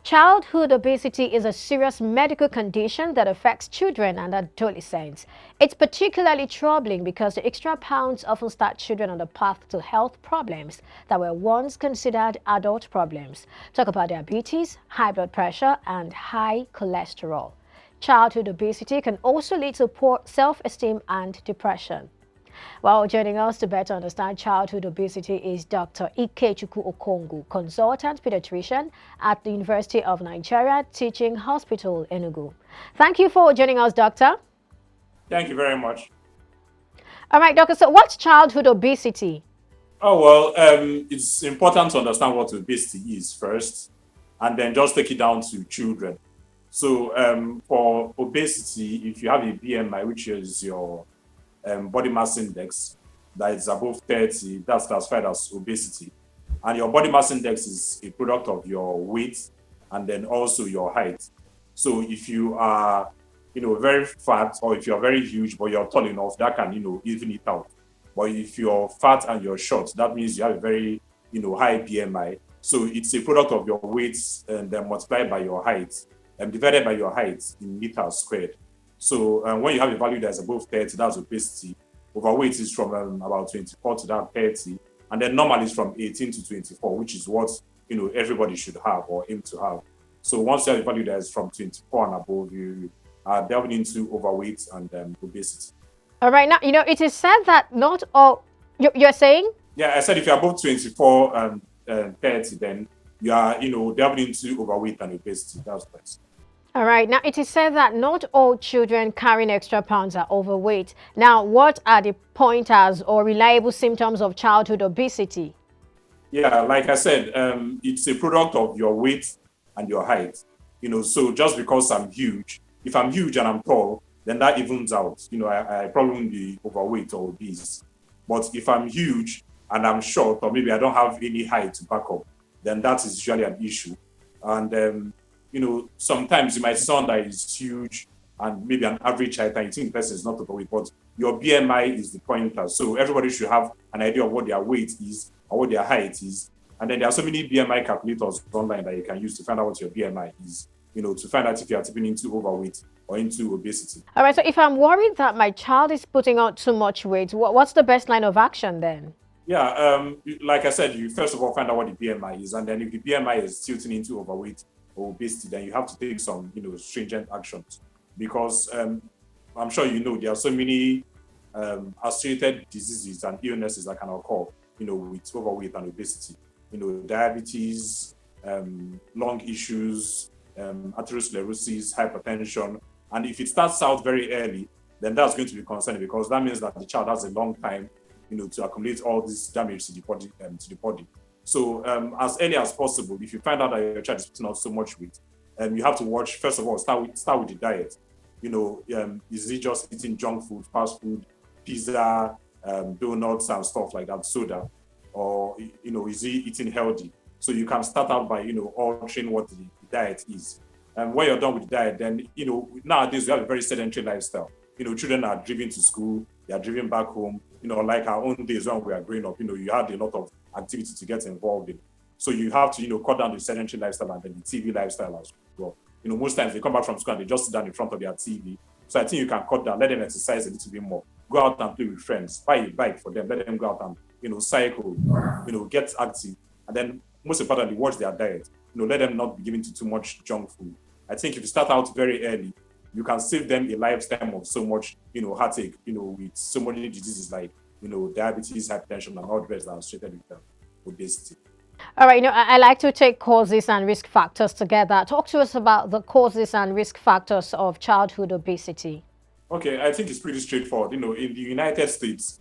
Childhood obesity is a serious medical condition that affects children and adolescents. It's particularly troubling because the extra pounds often start children on the path to health problems that were once considered adult problems. Talk about diabetes, high blood pressure, and high cholesterol. Childhood obesity can also lead to poor self-esteem and depression. Well, joining us to better understand childhood obesity is Dr. Ikechukwu Okongu, consultant pediatrician at the University of Nigeria Teaching Hospital, Enugu. Thank you for joining us, doctor. Thank you very much. All right, doctor, so what's childhood obesity? Oh, well, it's important to understand what obesity is first, and then just take it down to children. So for obesity, if you have a BMI, which is your body mass index that is above 30, that's classified as obesity. And your body mass index is a product of your weight and then also your height. So if you are, very fat, or if you're very huge, but you're tall enough, that can, even it out. But if you're fat and you're short, that means you have a very, high BMI. So it's a product of your weight and then multiplied by your height and divided by your height in meters squared. So when you have a value that's above 30, that's obesity. Overweight is from about 24 to that 30. And then normal is from 18 to 24, which is what everybody should have or aim to have. So once you have a value that is from 24 and above, you are delving into overweight and obesity. All right, now, it is said that not all, you're saying? Yeah, I said if you're above 24 and 30, then you are, delving into overweight and obesity. That's right. All right. Now, it is said that not all children carrying extra pounds are overweight. Now, what are the pointers or reliable symptoms of childhood obesity? Yeah, like I said, it's a product of your weight and your height. So just because I'm huge, if I'm huge and I'm tall, then that evens out. I probably won't be overweight or obese. But if I'm huge and I'm short, or maybe I don't have any height to back up, then that is usually an issue. And sometimes you might see someone that is huge and maybe an average height, and you think the person is not overweight, but your BMI is the pointer. So everybody should have an idea of what their weight is or what their height is. And then there are so many BMI calculators online that you can use to find out what your BMI is, to find out if you are tipping into overweight or into obesity. All right. So if I'm worried that my child is putting on too much weight, what's the best line of action then? Yeah, like I said, you first of all find out what the BMI is. And then if the BMI is tilting into overweight or obesity, then you have to take some, stringent actions, because I'm sure there are so many associated diseases and illnesses that can occur, with overweight and obesity. Diabetes, lung issues, atherosclerosis, hypertension, and if it starts out very early, then that's going to be concerning, because that means that the child has a long time, to accumulate all this damage to the body. So as early as possible, if you find out that your child is putting on so much weight, you have to watch, first of all, start with the diet. Is he just eating junk food, fast food, pizza, donuts and stuff like that, soda? Or, is he eating healthy? So you can start out by, altering what the diet is. And when you're done with the diet, then, nowadays we have a very sedentary lifestyle. Children are driven to school, they are driven back home. Like our own days when we are growing up, you had a lot of activity to get involved in. So you have to, cut down the sedentary lifestyle and then the TV lifestyle as well. Most times they come back from school and they just sit down in front of their TV. So I think you can cut down, let them exercise a little bit more. Go out and play with friends, buy a bike for them, let them go out and, cycle, get active. And then most importantly, watch their diet. Let them not be given to too much junk food. I think if you start out very early, you can save them a lifetime of so much, heartache, with so many diseases like, diabetes, hypertension, and all the rest that are associated with obesity. All right, I like to take causes and risk factors together. Talk to us about the causes and risk factors of childhood obesity. Okay, I think it's pretty straightforward. In the United States,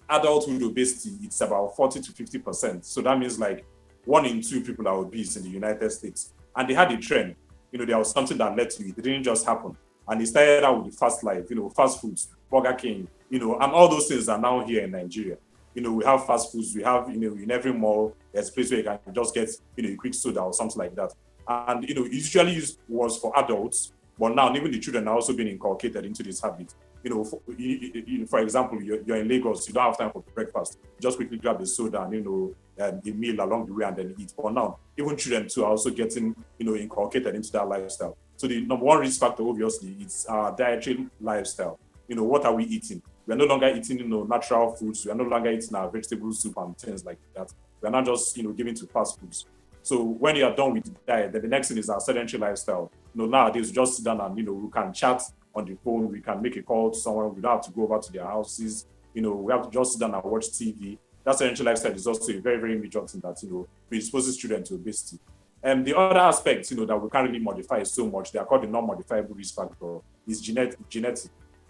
adulthood obesity, it's about 40 to 50%. So that means like 1 in 2 people are obese in the United States. And they had a trend. There was something that led to it. It didn't just happen. And it started out with the fast life, fast foods, Burger King, and all those things are now here in Nigeria. We have fast foods, we have, in every mall, there's a place where you can just get, a quick soda or something like that. And, it usually was for adults, but now even the children are also being inculcated into this habit. For example, you're in Lagos, you don't have time for breakfast. Just quickly grab a soda and, a meal along the way and then eat. But now, even children too are also getting, inculcated into that lifestyle. So the number one risk factor, obviously, is our dietary lifestyle. What are we eating? We are no longer eating, natural foods. We are no longer eating our vegetable soup and things like that. We are not just, giving to fast foods. So when you are done with the diet, then the next thing is our sedentary lifestyle. Nowadays, we just sit down and, we can chat on the phone. We can make a call to someone. We don't have to go over to their houses. We have to just sit down and watch TV. That sedentary lifestyle is also a very, very major thing that, predisposes children to obesity. And the other aspects, that we can't really modify so much, they are called the non-modifiable risk factor, is genetic.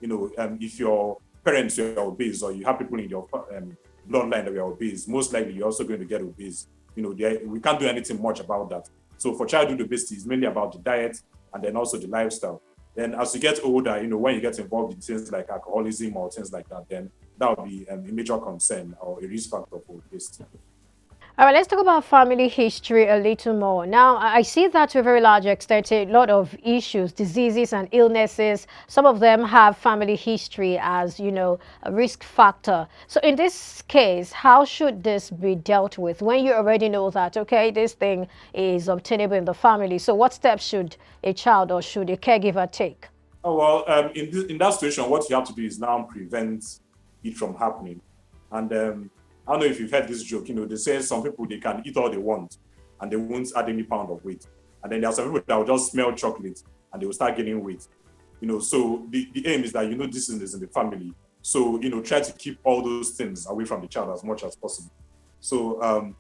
If your parents are obese or you have people in your bloodline that are obese, most likely you're also going to get obese. We can't do anything much about that. So for childhood obesity, it's mainly about the diet and then also the lifestyle. Then as you get older, when you get involved in things like alcoholism or things like that, then that would be a major concern or a risk factor for obesity. All right, let's talk about family history a little more. Now, I see that to a very large extent, a lot of issues, diseases and illnesses, some of them have family history as, a risk factor. So in this case, how should this be dealt with when you already know that, okay, this thing is obtainable in the family? So what steps should a child or should a caregiver take? Oh, well, in that situation, what you have to do is now prevent it from happening. And I don't know if you've heard this joke, they say some people, they can eat all they want and they won't add any pound of weight. And then there are some people that will just smell chocolate and they will start gaining weight. So the aim is that, this is in the family. So, try to keep all those things away from the child as much as possible. So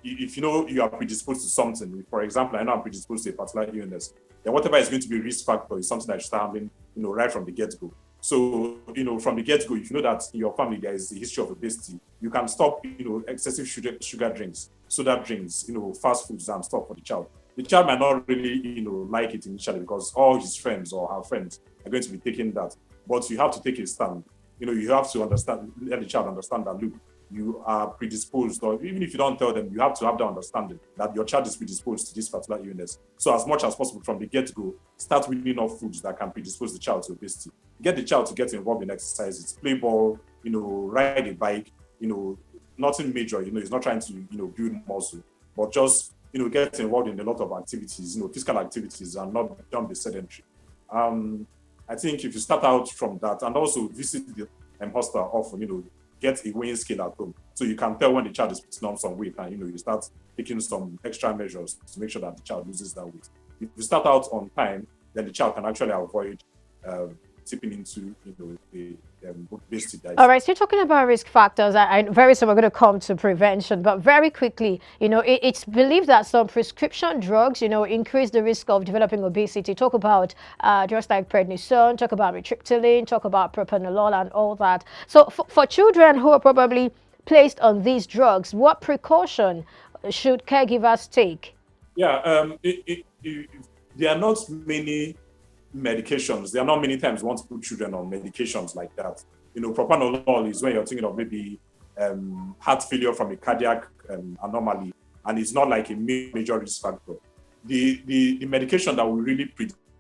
if you are predisposed to something, for example, I know I'm predisposed to a particular illness, then whatever is going to be a risk factor is something that should start happening, right from the get-go. So, from the get-go, if you know that in your family there is a history of obesity, you can stop, excessive sugar drinks, soda drinks, fast foods and stuff for the child. The child might not really, like it initially because all his friends or her friends are going to be taking that. But you have to take a stand. You have to let the child understand that, look, you are predisposed, or even if you don't tell them, you have to have the understanding that your child is predisposed to this particular illness. So as much as possible from the get-go, start weaning off foods that can predispose the child to obesity. Get the child to get involved in exercises, play ball, ride a bike, nothing major, he's not trying to, build muscle, but just, get involved in a lot of activities, physical activities and not be sedentary. I think if you start out from that and also visit the hospital often, get a weighing scale at home. So you can tell when the child is putting on some weight and, you start taking some extra measures to make sure that the child loses that weight. If you start out on time, then the child can actually avoid tipping into, the obesity diet. All right, so you're talking about risk factors. I very soon we're going to come to prevention, but very quickly, it's believed that some prescription drugs, increase the risk of developing obesity. Talk about drugs like prednisone, talk about ritriptyline, talk about propranolol and all that. So for children who are probably placed on these drugs, what precaution should caregivers take? Yeah, there are not many medications. There are not many times you want to put children on medications like that. Propranolol is when you're thinking of maybe heart failure from a cardiac anomaly, and it's not like a major risk factor. The medication that will really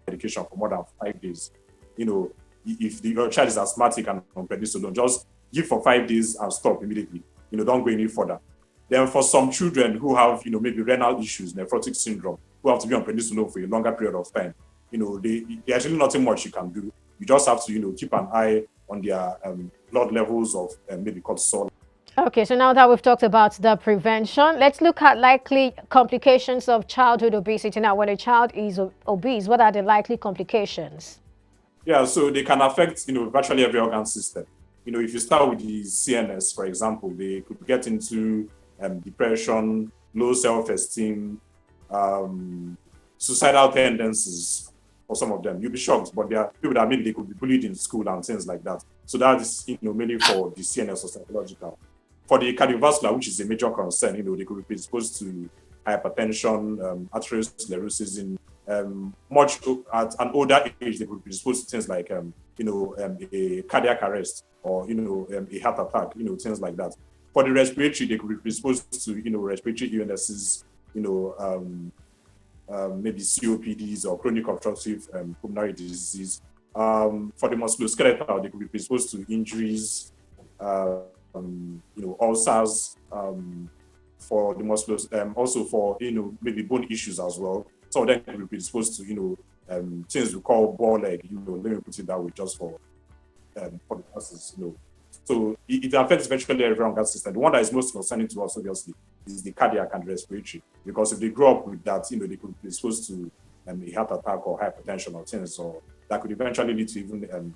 medication for more than 5 days, if your child is asthmatic and on prednisone, just give for 5 days and stop immediately. Don't go any further. Then for some children who have, maybe renal issues, nephrotic syndrome, who have to be on prednisone for a longer period of time, there's actually nothing much you can do. You just have to, keep an eye on their blood levels of maybe cortisol. Okay, so now that we've talked about the prevention, let's look at likely complications of childhood obesity. Now, when a child is obese, what are the likely complications? Yeah, so they can affect, virtually every organ system. If you start with the CNS, for example, they could get into depression, low self-esteem, suicidal tendencies for some of them. You'll be shocked, but there are people that maybe they could be bullied in school and things like that. So that is, mainly for the CNS or psychological. For the cardiovascular, which is a major concern, they could be predisposed to hypertension, atherosclerosis. Much at an older age, they could be predisposed to things like, a cardiac arrest or, a heart attack, things like that. For the respiratory, they could be predisposed to, respiratory illnesses, maybe COPDs or chronic obstructive pulmonary disease. For the musculoskeletal, they could be predisposed to injuries, ulcers, for the musculus, also for, maybe bone issues as well. Some of them can be predisposed to, things we call ball leg, let me put it that way just for the masses, So it affects virtually every organ system. The one that is most concerning to us, obviously, is the cardiac and respiratory, because if they grow up with that, they could be exposed to a heart attack or hypertension or things, or that could eventually lead to even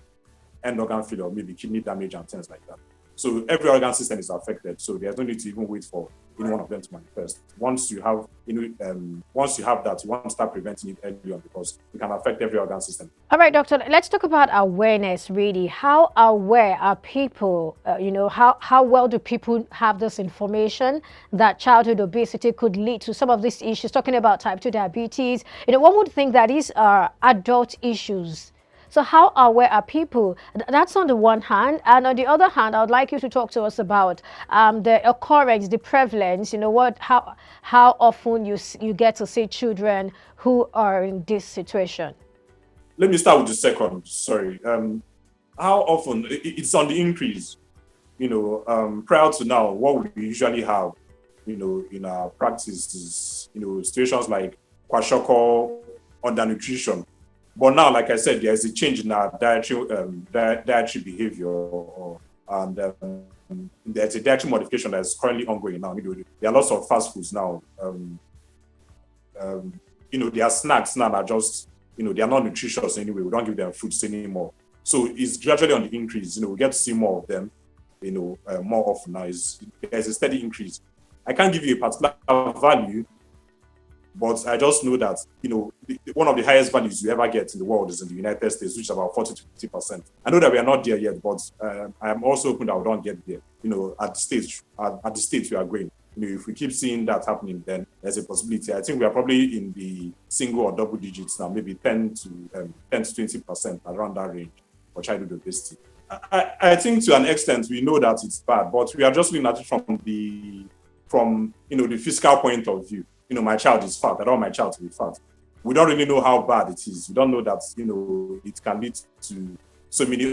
end organ failure, or maybe kidney damage and things like that. So every organ system is affected. So there's no need to even wait for any one of them to manifest. Once you have, that, you want to start preventing it early on, because it can affect every organ system. All right, doctor, let's talk about awareness, really. How aware are people, how well do people have this information that childhood obesity could lead to some of these issues, talking about type 2 diabetes? One would think that these are adult issues. So how aware are people? That's on the one hand. And on the other hand, I would like you to talk to us about the occurrence, the prevalence, how often you get to see children who are in this situation. Let me start with the second, sorry. How often? It's on the increase. Prior to now, what we usually have, in our practice is, situations like kwashiorkor, undernutrition. But now, like I said, there's a change in our dietary behavior, and there's a dietary modification that's currently ongoing now. There are lots of fast foods now. Their snacks now are just, they are not nutritious anyway. We don't give them fruits anymore. So it's gradually on the increase. We get to see more of them, more often now. There's a steady increase. I can't give you a particular value, but I just know that, one of the highest values you ever get in the world is in the United States, which is about 40 to 50%. I know that we are not there yet, but I'm also hoping that we don't get there. At the stage we are going. If we keep seeing that happening, then there's a possibility. I think we are probably in the single or double digits now, maybe 10 to 20%, around that range for childhood obesity. I think to an extent we know that it's bad, but we are just looking at it from the physical point of view. My child is fat. I don't want my child to be fat. We don't really know how bad it is. We don't know that, it can lead to so many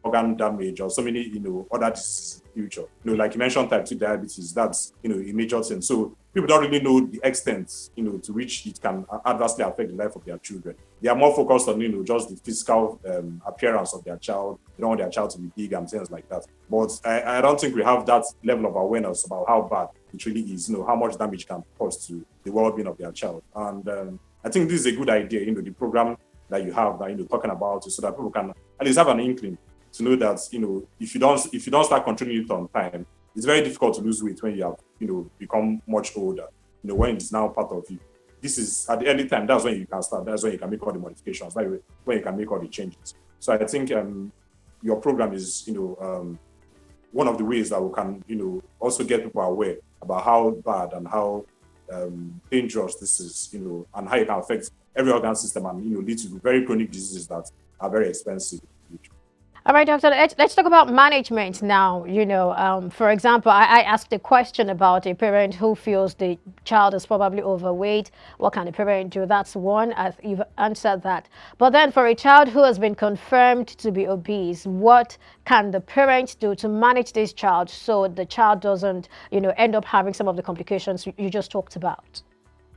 organ damage or so many, other diseases in the future. Like you mentioned, type 2 diabetes, that's, a major thing. So people don't really know the extent, to which it can adversely affect the life of their children. They are more focused on, just the physical appearance of their child. They don't want their child to be big and things like that. But I don't think we have that level of awareness about how bad it really is, how much damage can cause to the well-being of their child. And I think this is a good idea, the program that you have, that, talking about it, so that people can at least have an inkling to know that, if you don't start controlling it on time, it's very difficult to lose weight when you have, become much older, when it's now part of you. This is at the early time, that's when you can start, that's when you can make all the modifications, that's when you can make all the changes. So I think your program is, one of the ways that we can, also get people aware about how bad and how dangerous this is, and how it can affect every organ system and, lead to very chronic diseases that are very expensive. All right, doctor, let's talk about management now. For example, I asked a question about a parent who feels the child is probably overweight. What can the parent do? That's one. You've answered that. But then for a child who has been confirmed to be obese, what can the parent do to manage this child so the child doesn't, end up having some of the complications you just talked about?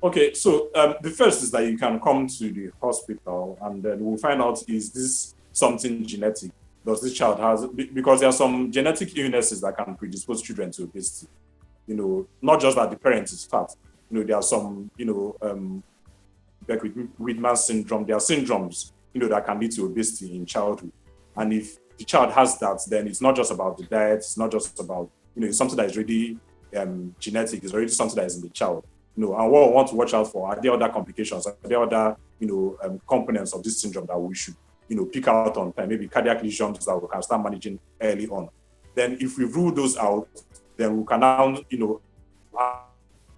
Okay, so the first is that you can come to the hospital and then we'll find out, is this something genetic? Does this child has, because there are some genetic illnesses that can predispose children to obesity. Not just that the parent is fat. There are some, like Widman syndrome, there are syndromes, that can lead to obesity in childhood. And if the child has that, then it's not just about the diet, it's not just about, it's something that is already genetic, it's already something that is in the child. And what we want to watch out for, are there other complications, are there other, components of this syndrome that we should pick out on time, maybe cardiac lesions that we can start managing early on. Then if we rule those out, then we can now,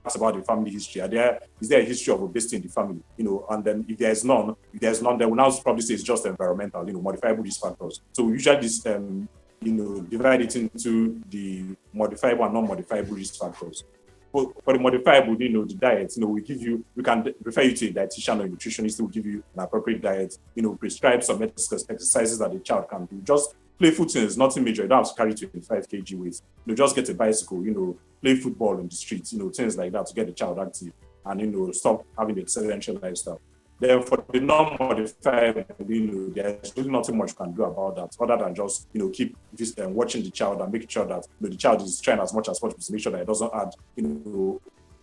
ask about the family history. Is there a history of obesity in the family? And then if there's none, then we'll now probably say it's just environmental, modifiable risk factors. So we usually just, divide it into the modifiable and non-modifiable risk factors. For the modifiable, the diet, we can refer you to a dietitian or a nutritionist who will give you an appropriate diet, prescribe some exercises that the child can do, just playful things, nothing major. You don't have to carry 25 kg weight. Just get a bicycle, play football on the streets, things like that to get the child active and, stop having the sedentary lifestyle. Then for the non-modified, there's really nothing much you can do about that other than just, keep watching the child and making sure that the child is trying as much as possible to make sure that it doesn't add,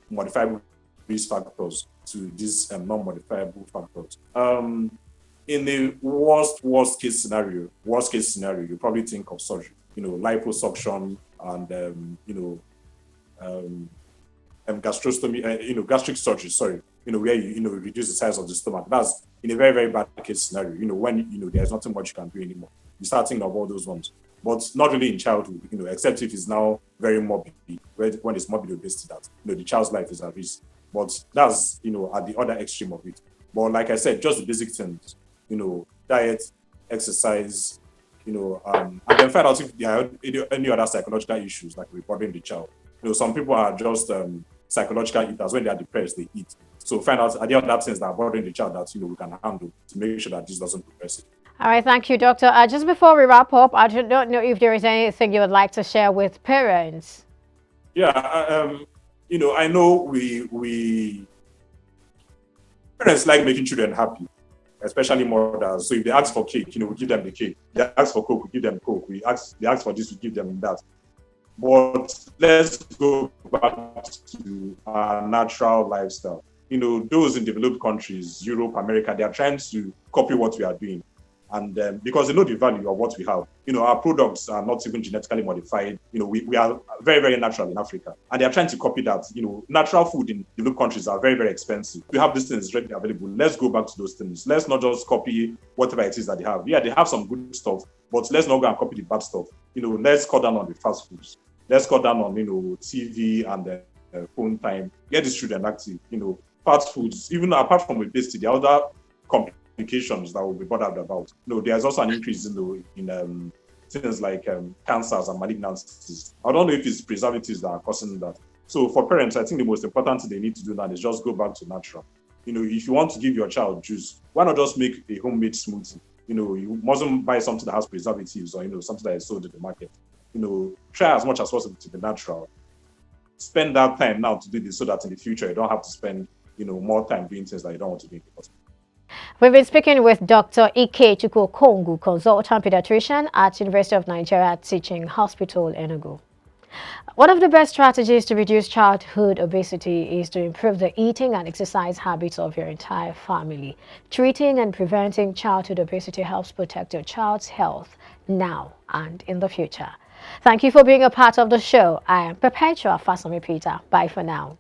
modifiable risk factors to these non-modifiable factors. In the worst case scenario, you probably think of surgery, liposuction and, gastrostomy, gastric surgery, sorry, where you reduce the size of the stomach. That's in a very, very bad case scenario, when, there's nothing much you can do anymore. You start thinking of all those ones, but not really in childhood, except if it's now very morbid, when it's morbid obesity that, the child's life is at risk. But that's, at the other extreme of it. But like I said, just the basic things, diet, exercise, and then find out if there are any other psychological issues like bothering the child. Some people are just psychological eaters. When they are depressed, they eat. So find out are there other things that are bothering the child that we can handle to make sure that this doesn't progress. All right, thank you, Doctor. Just before we wrap up, I don't know if there is anything you would like to share with parents. Yeah, I know we parents like making children happy, especially mothers. So if they ask for cake, we give them the cake. They ask for Coke, we give them Coke. They ask for this, we give them that. But let's go back to our natural lifestyle. Those in developed countries, Europe, America, they are trying to copy what we are doing. And because they know the value of what we have. Our products are not even genetically modified. We are very, very natural in Africa. And they are trying to copy that. Natural food in developed countries are very, very expensive. We have these things readily available. Let's go back to those things. Let's not just copy whatever it is that they have. Yeah, they have some good stuff, but let's not go and copy the bad stuff. Let's cut down on the fast foods. Let's cut down on, TV and phone time. Get these children active. Fast foods, even apart from obesity, the other complications that we'll be bothered about. There's also an increase in things like cancers and malignancies. I don't know if it's preservatives that are causing that. So for parents, I think the most important thing they need to do now is just go back to natural. If you want to give your child juice, why not just make a homemade smoothie? You mustn't buy something that has preservatives or something that is sold in the market. Try as much as possible to be natural. Spend that time now to do this so that in the future you don't have to spend more time doing things that you don't want to do. We've been speaking with Dr. Ike Chukwukongu, consultant pediatrician at University of Nigeria Teaching Hospital, Enugu. One of the best strategies to reduce childhood obesity is to improve the eating and exercise habits of your entire family. Treating and preventing childhood obesity helps protect your child's health now and in the future. Thank you for being a part of the show. I am Perpetua Fasami Peter. Bye for now.